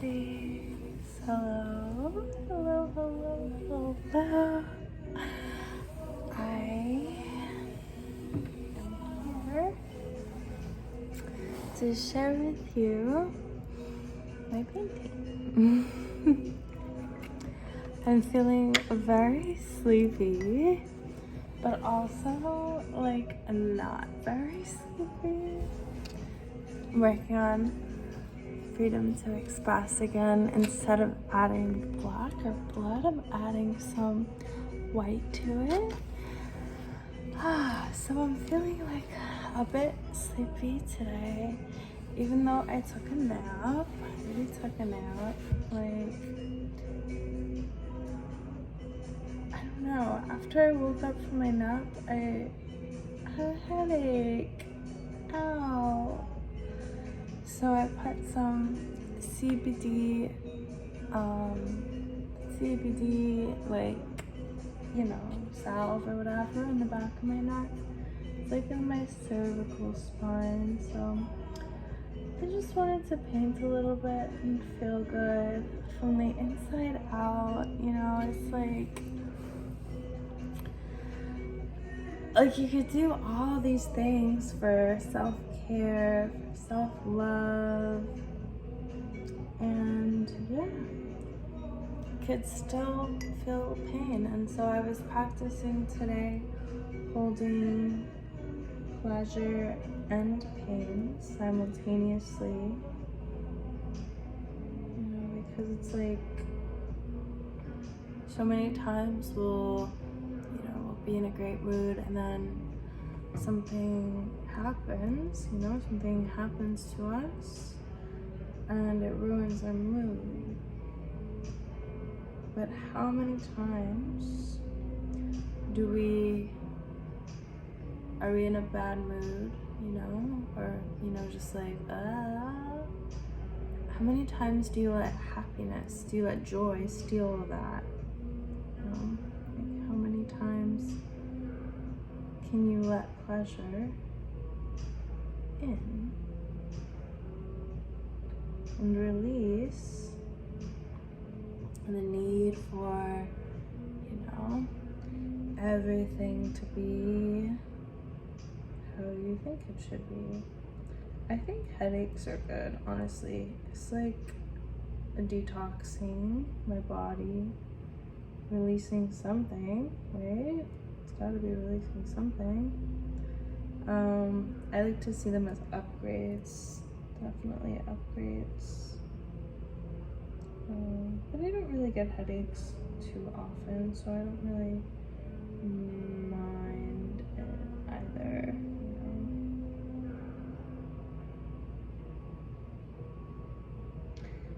besties. Hello, hello, hello, hello. I am here to share with you my painting. I'm feeling very sleepy, but also like not very sleepy. I'm working on freedom to express again. Instead of adding black or blood, I'm adding some white to it. So I'm feeling like a bit sleepy today, even though I took a nap. I really took a nap. Like, I don't know. After I woke up from my nap, I had a headache. Ow. So I put some CBD, like, you know, salve or whatever in the back of my neck. It's like in my cervical spine. So I just wanted to paint a little bit and feel good from the inside out. You know, it's like you could do all these things for self-care, for self-love, and yeah, could still feel pain. And so I was practicing today holding pleasure and pain simultaneously, you know, because it's like so many times we'll be in a great mood and then something happens, something happens to us and it ruins our mood. But how many times are we in a bad mood, or, just like, how many times do you let happiness, do you let joy steal that? Like how many times can you let pleasure in and release the need for, everything to be how you think it should be? I think headaches are good, honestly. It's like detoxing my body, releasing something, right? It's gotta be releasing something. I like to see them as upgrades, definitely upgrades. But I don't really get headaches too often, so I don't really mind it either.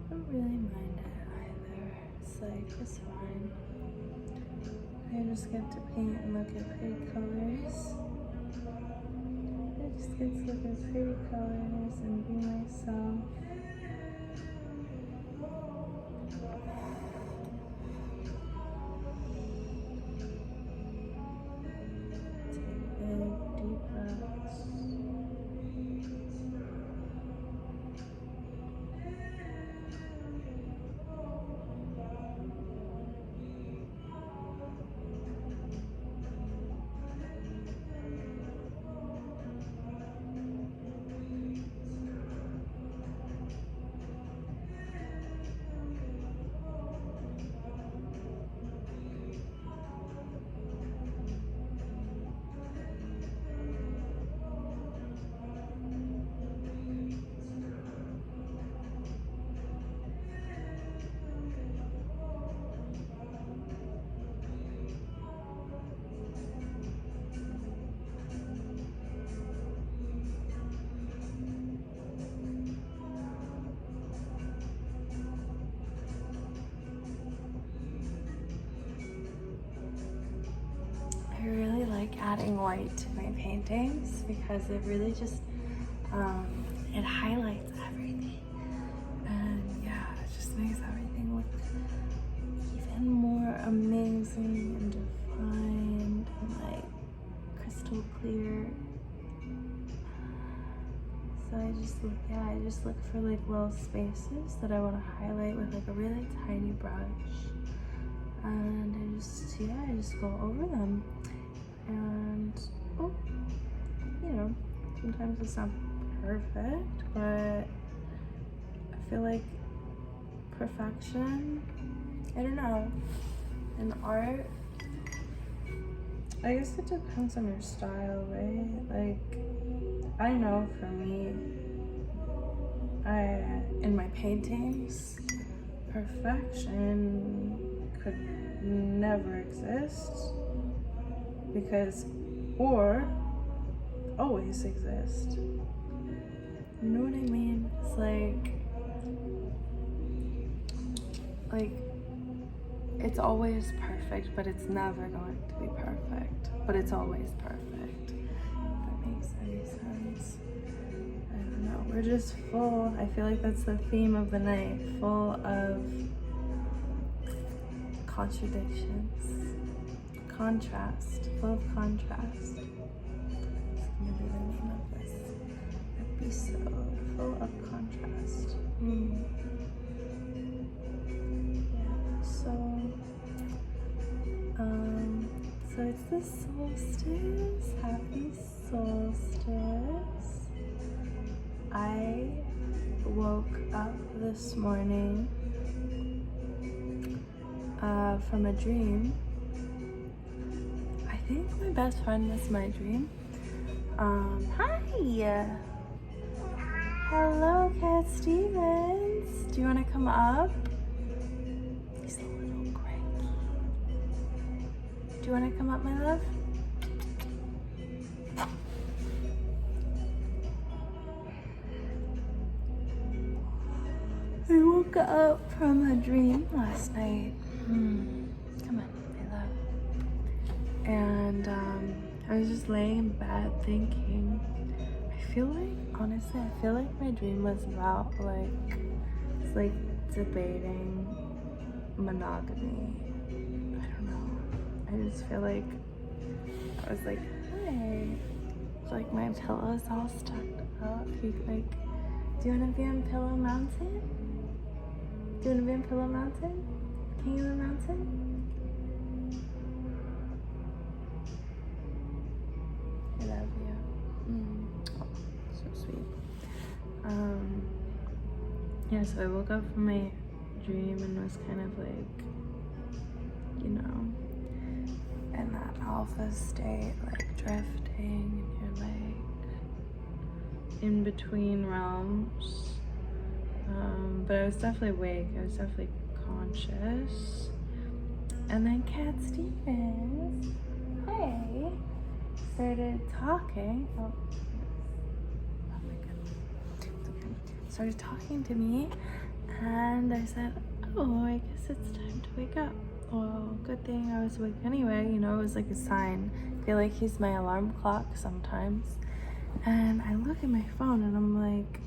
I don't really mind it either. It's like, it's fine. I just get to paint and look at pretty colors. I just get to look at pretty colors and be myself. Take big, deep breaths. I really like adding white to my paintings because it really just, it highlights everything. And yeah, it just makes everything look even more amazing and defined and like crystal clear. So I just look for like little spaces that I want to highlight with like a really tiny brush, and I just go over them. And sometimes it's not perfect, but I feel like perfection, I don't know, in art, I guess it depends on your style, right? Like, I know for me, in my paintings, perfection could never exist, or always exist. You know what I mean? It's like it's always perfect, but it's never going to be perfect. But it's always perfect. If that makes any sense. I don't know. We're just full. I feel like that's the theme of the night. Full of contradictions. Contrast. Full of contrast. It's gonna be the name of this episode. Full of contrast. So it's the solstice. Happy solstice. I woke up this morning from a dream. I think my best friend was my dream. Hi. Hello, Cat Stevens. Do you want to come up? He's a little cranky. Do you want to come up, my love? I woke up from a dream last night. Come on, my love. And I was just laying in bed thinking, honestly, I feel like my dream was about it's like debating monogamy. I don't know. I just feel like I was like, hey, like my pillow's all stuck up. Do you want to be on Pillow Mountain? Do you want to be on Pillow Mountain? King of the Mountain? I love you. Oh, so sweet. So I woke up from my dream and was kind of like, in that alpha state, like drifting, and you're like in between realms. But I was definitely awake. I was definitely conscious. And then Cat Stevens, hey, started talking. Oh my goodness. It's okay. Started talking to me, and I said, oh, I guess it's time to wake up. Well, good thing I was awake anyway. It was like a sign. I feel like he's my alarm clock sometimes. And I look at my phone and I'm like,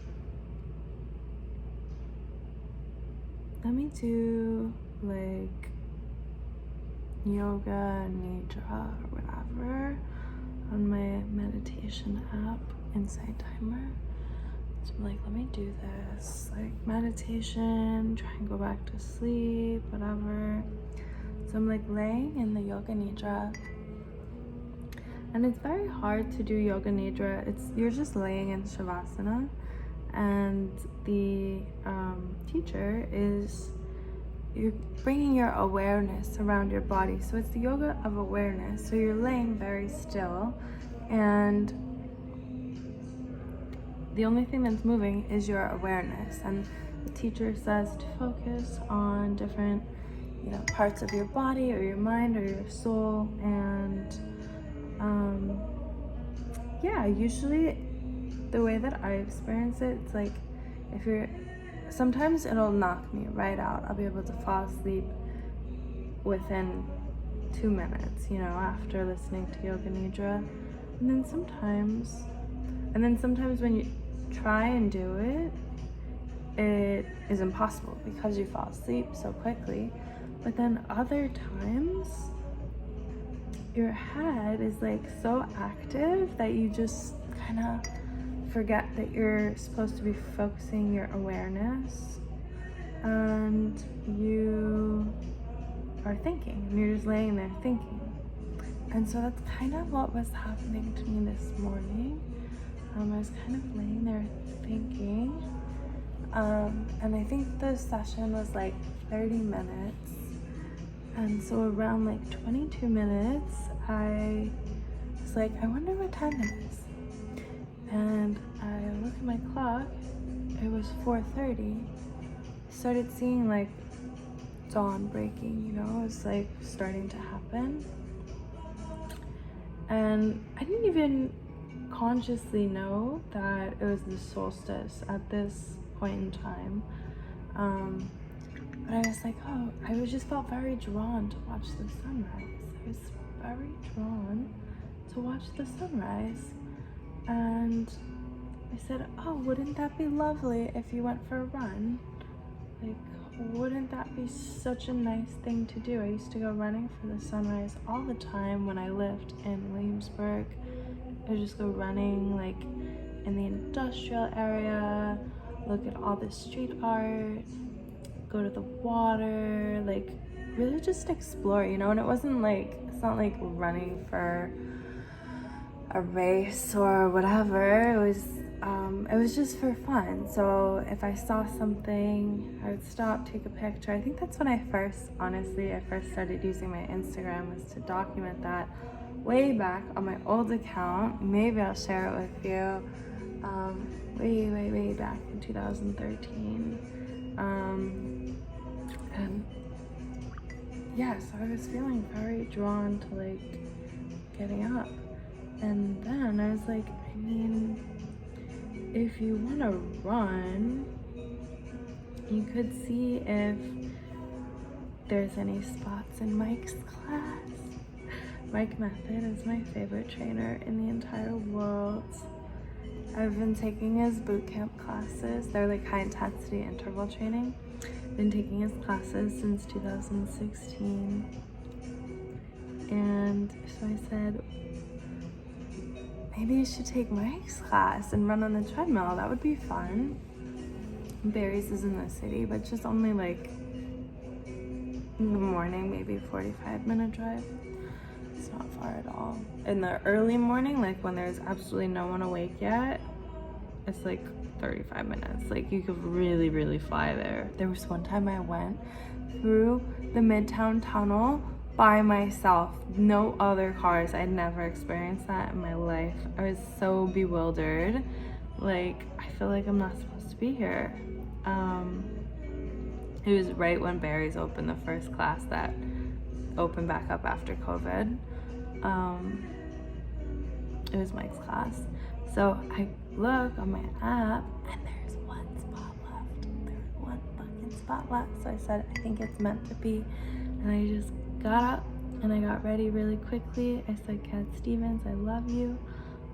let me do like yoga nidra or whatever on my meditation app, Insight Timer. So I'm like, let me do this, like meditation, try and go back to sleep, whatever. So I'm like laying in the yoga nidra, and it's very hard to do yoga nidra. You're just laying in shavasana, and the teacher is, you're bringing your awareness around your body. So it's the yoga of awareness. So you're laying very still, and the only thing that's moving is your awareness. And the teacher says to focus on different, parts of your body or your mind or your soul. And usually the way that I experience it, it's like sometimes it'll knock me right out. I'll be able to fall asleep within 2 minutes, after listening to Yoga Nidra. And then sometimes when you try and do it, it is impossible because you fall asleep so quickly. But then other times, your head is like so active that you just kind of forget that you're supposed to be focusing your awareness, and you are thinking, and you're just laying there thinking. And so that's kind of what was happening to me this morning. I was kind of laying there thinking, and I think the session was like 30 minutes, and so around like 22 minutes, I was like, I wonder what time it is. And I looked at my clock, it was 4:30. Started seeing like dawn breaking, you know, it was like starting to happen. And I didn't even consciously know that it was the solstice at this point in time. But I was like, oh, I just felt very drawn to watch the sunrise. I was very drawn to watch the sunrise. And I said, oh, wouldn't that be lovely if you went for a run? Like, wouldn't that be such a nice thing to do? I used to go running for the sunrise all the time when I lived in Williamsburg. I would just go running like in the industrial area, look at all the street art, go to the water, like really just explore, you know. And it wasn't like, it's not like running for a race or whatever. It was just for fun. So if I saw something, I would stop, take a picture. I think that's when I first started using my Instagram, was to document that way back on my old account. Maybe I'll share it with you. Way back in 2013. And yeah, so I was feeling very drawn to like getting up. And then I was like, I mean, if you want to run, you could see if there's any spots in Mike's class. Mike Method is my favorite trainer in the entire world. I've been taking his boot camp classes. They're like high intensity interval training. Been taking his classes since 2016. And so I said, maybe you should take Mike's class and run on the treadmill. That would be fun. Barry's is in the city, but just only like in the morning, maybe 45-minute drive. It's not far at all. In the early morning, like when there's absolutely no one awake yet, it's like 35 minutes. Like you could really, really fly there. There was one time I went through the Midtown Tunnel by myself, no other cars. I'd never experienced that in my life. I was so bewildered. Like, I feel like I'm not supposed to be here. It was right when Barry's opened, the first class that opened back up after COVID. It was Mike's class. So I look on my app and there's one spot left. There's one fucking spot left. So I said, I think it's meant to be. And I just got up and I got ready really quickly. I said, Cat Stevens, I love you.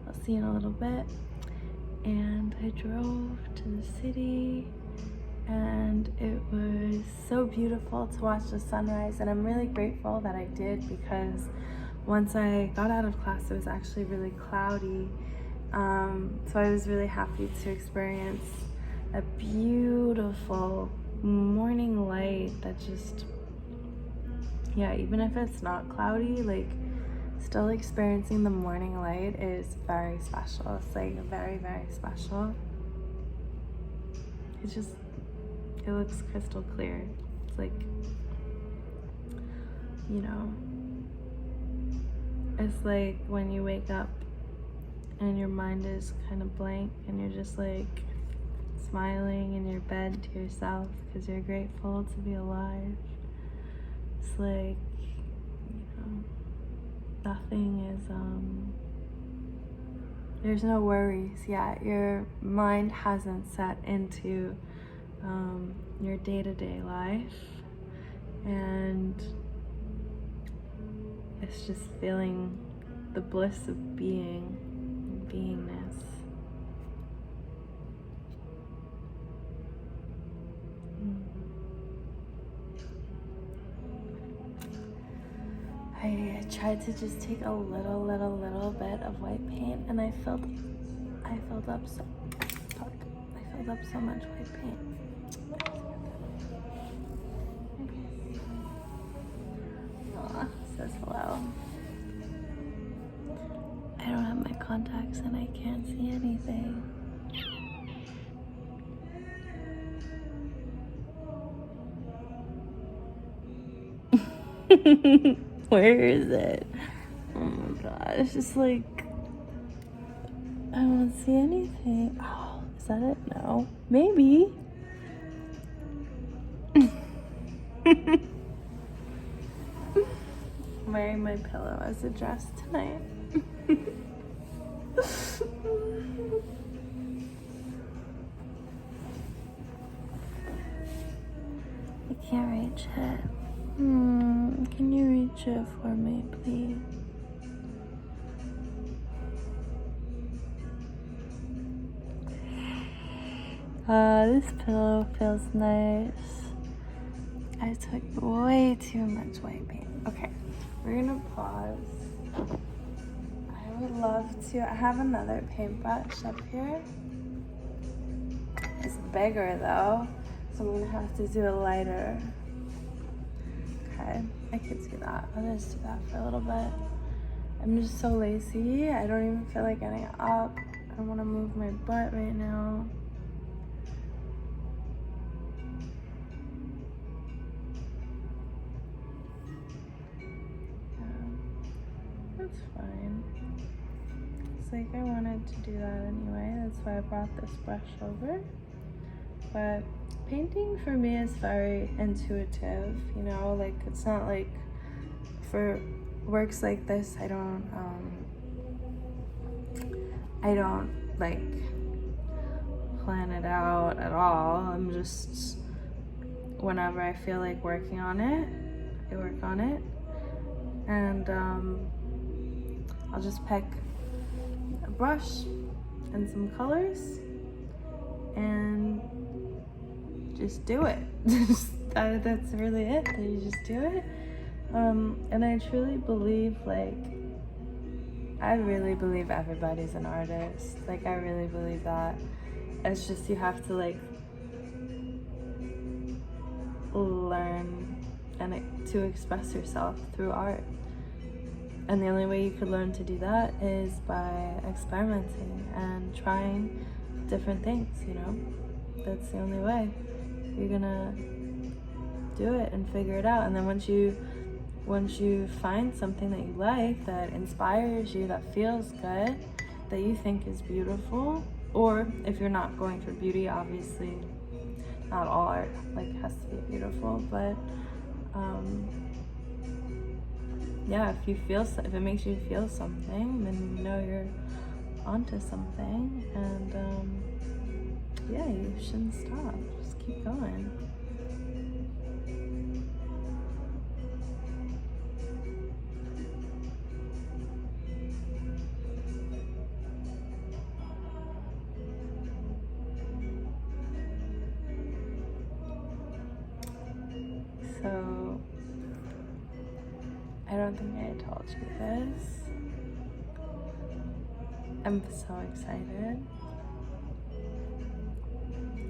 I'll see you in a little bit. And I drove to the city, and it was so beautiful to watch the sunrise. And I'm really grateful that I did, because once I got out of class, it was actually really cloudy. So I was really happy to experience a beautiful morning light that just, yeah, even if it's not cloudy, like still experiencing the morning light is very special. It's like very, very special. It's just, it looks crystal clear. It's like, you know, it's like when you wake up and your mind is kind of blank and you're just like smiling in your bed to yourself because you're grateful to be alive. It's like, you know, nothing is, there's no worries yet. Your mind hasn't set into your day-to-day life, and it's just feeling the bliss of beingness. I tried to just take a little bit of white paint, and I I filled up so much white paint. Aw, says hello. I don't have my contacts and I can't see anything. Where is it? Oh my god, it's just like, I don't see anything. Oh, is that it? No. Maybe. I'm wearing my pillow as a dress tonight. I can't reach it. Can you reach it for me, please? This pillow feels nice. I took way too much white paint. Okay, we're gonna pause. I would love to. I have another paintbrush up here. It's bigger though, so I'm gonna have to do a lighter. Okay, I could do that. I'll just do that for a little bit. I'm just so lazy. I don't even feel like getting up. I don't want to move my butt right now. That's fine. It's like I wanted to do that anyway. That's why I brought this brush over. But painting for me is very intuitive, you know, like it's not like for works like this, I don't like plan it out at all. I'm just, whenever I feel like working on it, I work on it. And I'll just pick a brush and some colors and just do it. That's really it. You just do it. And I truly believe, like, I really believe everybody's an artist. Like, I really believe that. It's just you have to, like, learn to express yourself through art. And the only way you could learn to do that is by experimenting and trying different things, you know? That's the only way. You're gonna do it and figure it out. And then once you find something that you like, that inspires you, that feels good, that you think is beautiful, or if you're not going for beauty, obviously not all art like has to be beautiful, but yeah, if it makes you feel something, then you know you're onto something. And yeah, you shouldn't stop. Just keep going. So, I don't think I told you this. I'm so excited.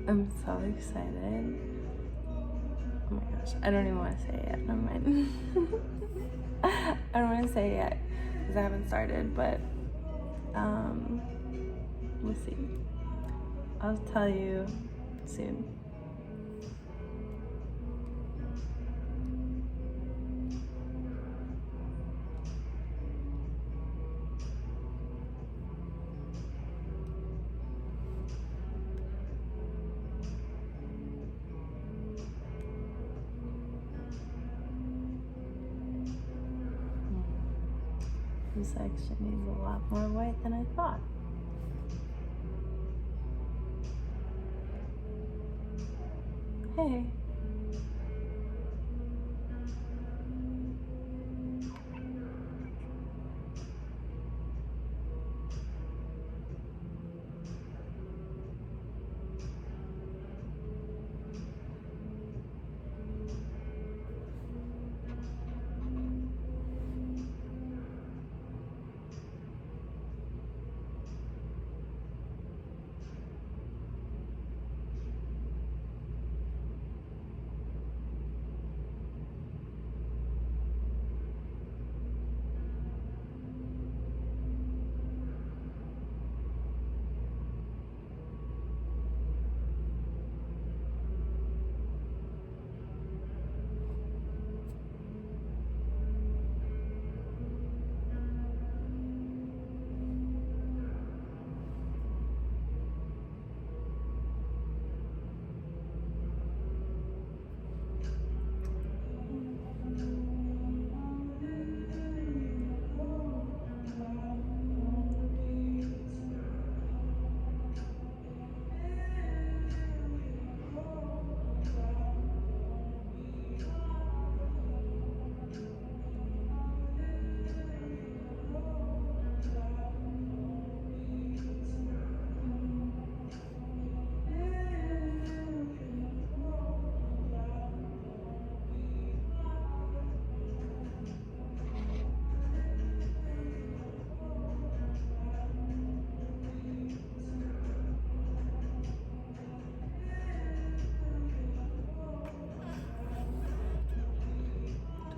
I'm so excited. Oh my gosh, I don't even want to say it yet. Never mind. I don't want to say it yet because I haven't started, but we'll see. I'll tell you soon. This section needs a lot more white than I thought. Hey.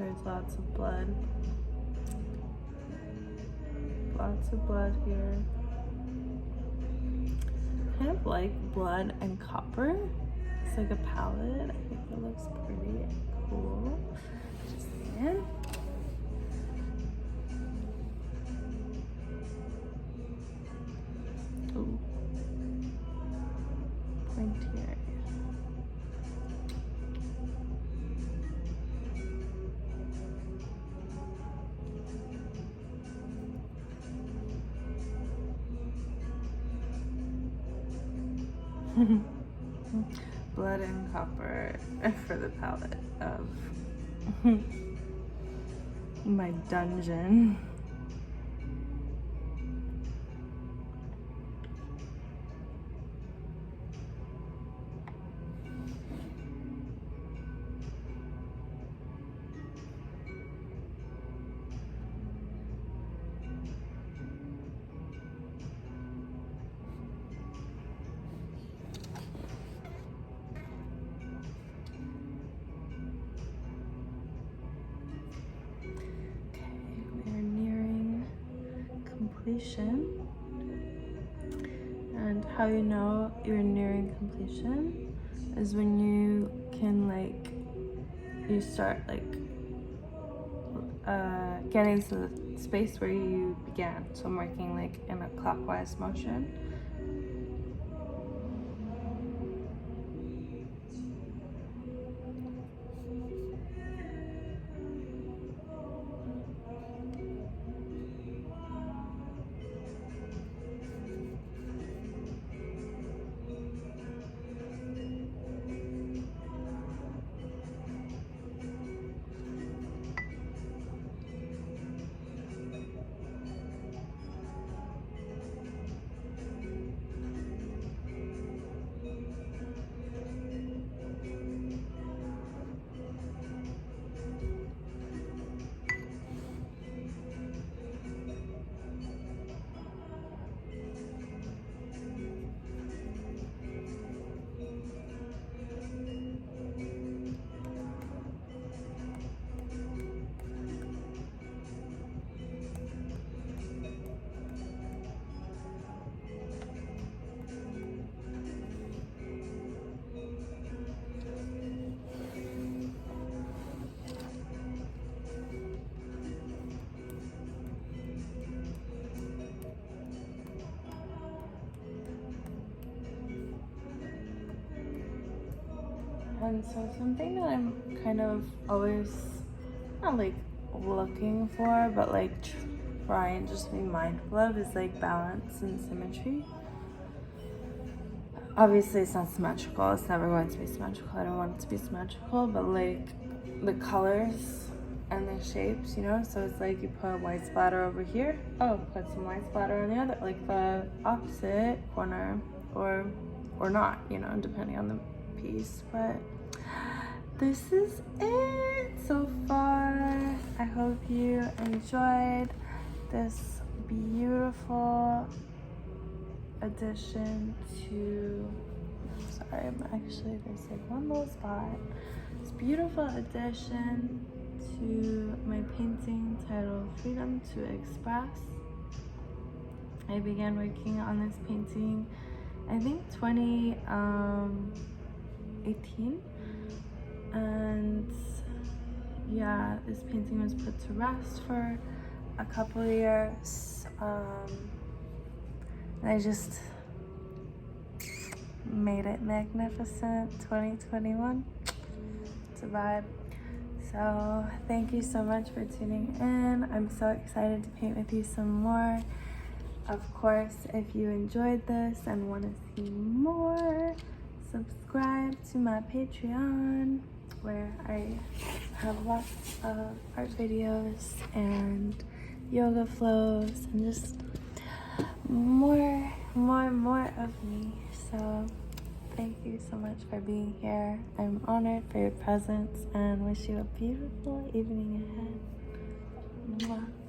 There's lots of blood. Lots of blood here. Kind of like blood and copper. It's like a palette. I think it looks pretty cool. Just saying. Ooh. Pointy area. Blood and copper for the palette of my dungeon. Completion. And how you know you're nearing completion is when you can you start getting to the space where you began. So I'm working in a clockwise motion. And so something that I'm kind of always not looking for, but trying just to be mindful of is balance and symmetry. Obviously it's not symmetrical, it's never going to be symmetrical, I don't want it to be symmetrical, but the colors and the shapes, so it's you put a white splatter over here, put some white splatter on the other, the opposite corner, or not, depending on the piece. But this is it so far. I hope you enjoyed this beautiful addition to, sorry, there's one little spot. This beautiful addition to my painting titled Freedom to Express. I began working on this painting, I think 2018, and yeah, this painting was put to rest for a couple of years, and I just made it magnificent. 2021, it's a vibe. So thank you so much for tuning in. I'm so excited to paint with you some more. Of course, if you enjoyed this and want to see more, subscribe to my Patreon, where I have lots of art videos and yoga flows and just more of me. So thank you so much for being here. I'm honored for your presence and wish you a beautiful evening ahead. Mwah.